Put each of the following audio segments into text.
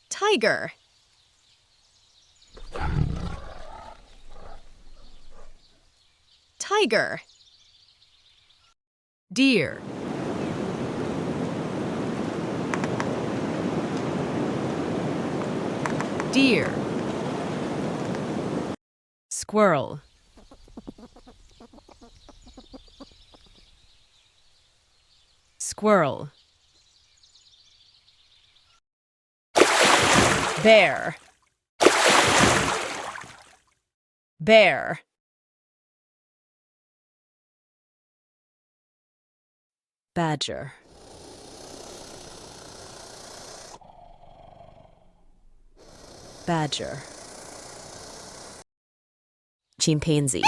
Tiger. Tiger. Deer. Deer. Squirrel. Squirrel. Bear. Bear. Badger. Badger. Chimpanzee.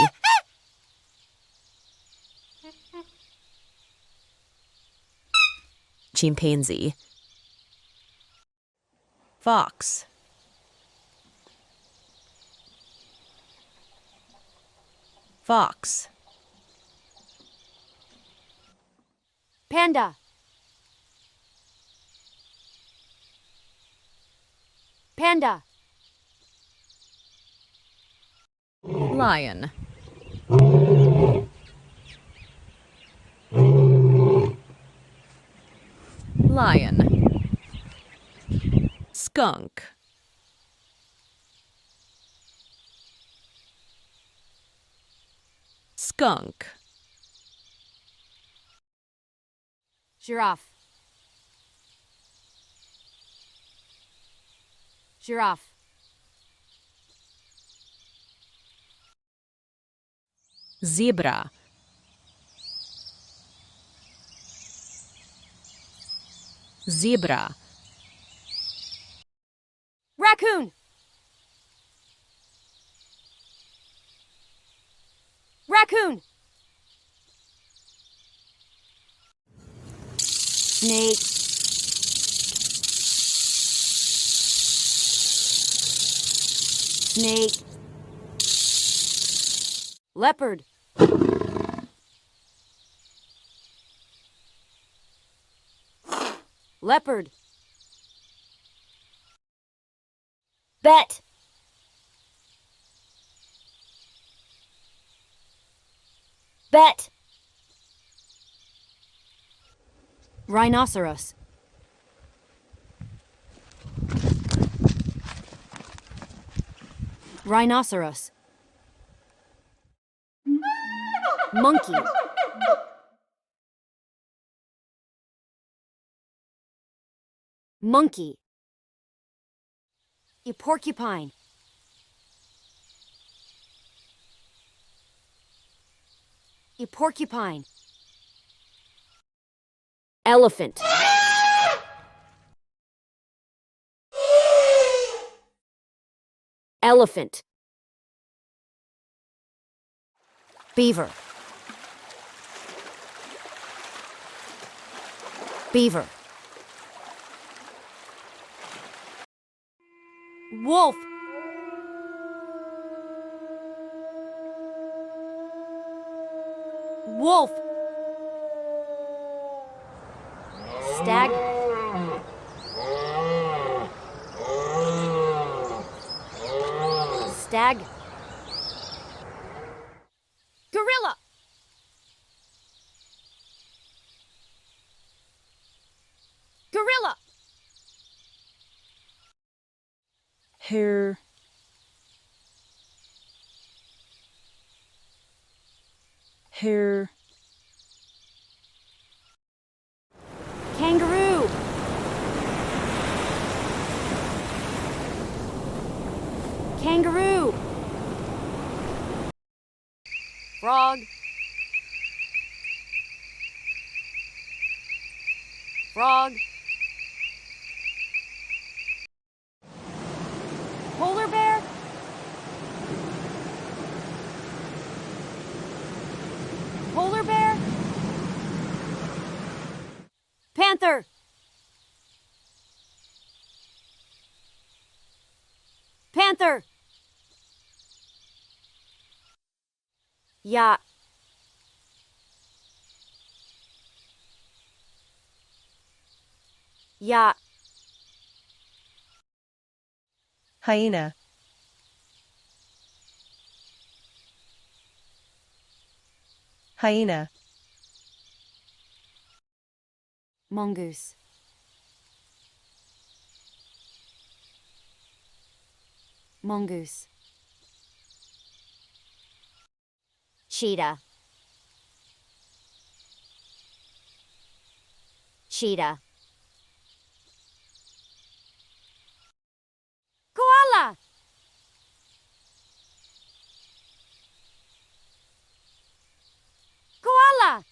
Chimpanzee. Fox. Fox. Panda. Panda. Lion. Lion. Skunk. Skunk. Giraffe. Giraffe. Zebra. Zebra. Raccoon. Raccoon. Snake. Snake. Leopard. Leopard. Bet. Bet. Rhinoceros. Rhinoceros. Monkey. Monkey. A porcupine. A porcupine. Elephant. Elephant. Beaver. Beaver. Wolf. Wolf. Stag. Stag. Gorilla. Gorilla. Hare. Hare. Kangaroo. Kangaroo. Frog. Frog. Polar bear. Polar bear. Panther. Panther. Yacht. yacht, hyena, hyena, mongoose, mongoose, cheetah, cheetah, koala, koala,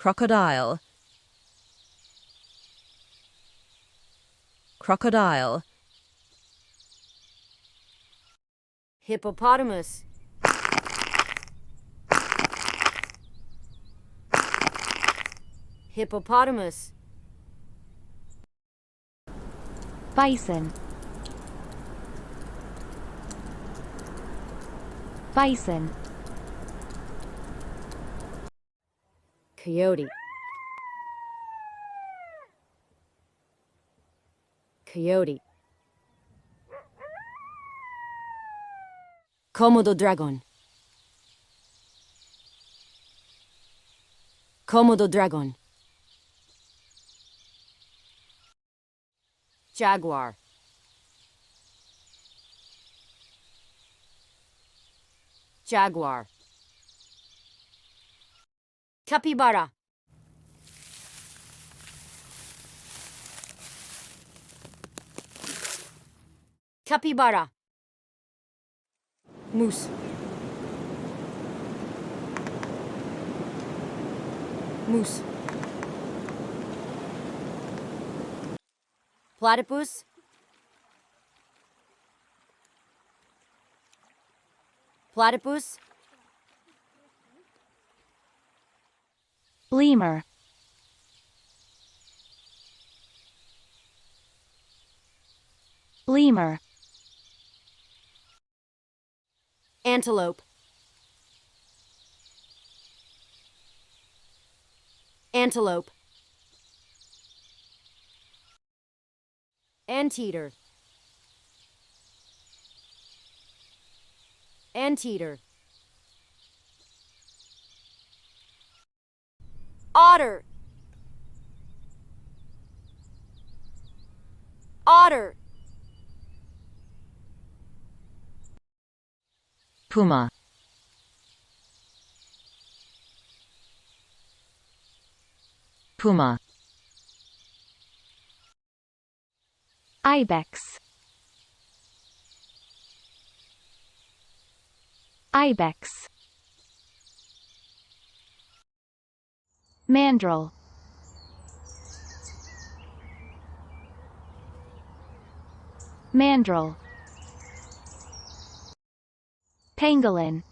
Crocodile. Crocodile. hippopotamus, hippopotamus, Bison. Bison. coyote, coyote, Komodo dragon, Komodo dragon, jaguar, jaguar, capybara, capybara, moose, moose, platypus, platypus, Lemur. Lemur. antelope, antelope, anteater, anteater, otter, otter, Puma. Puma. Ibex. Ibex. Mandrill. Mandrill. Pangolin.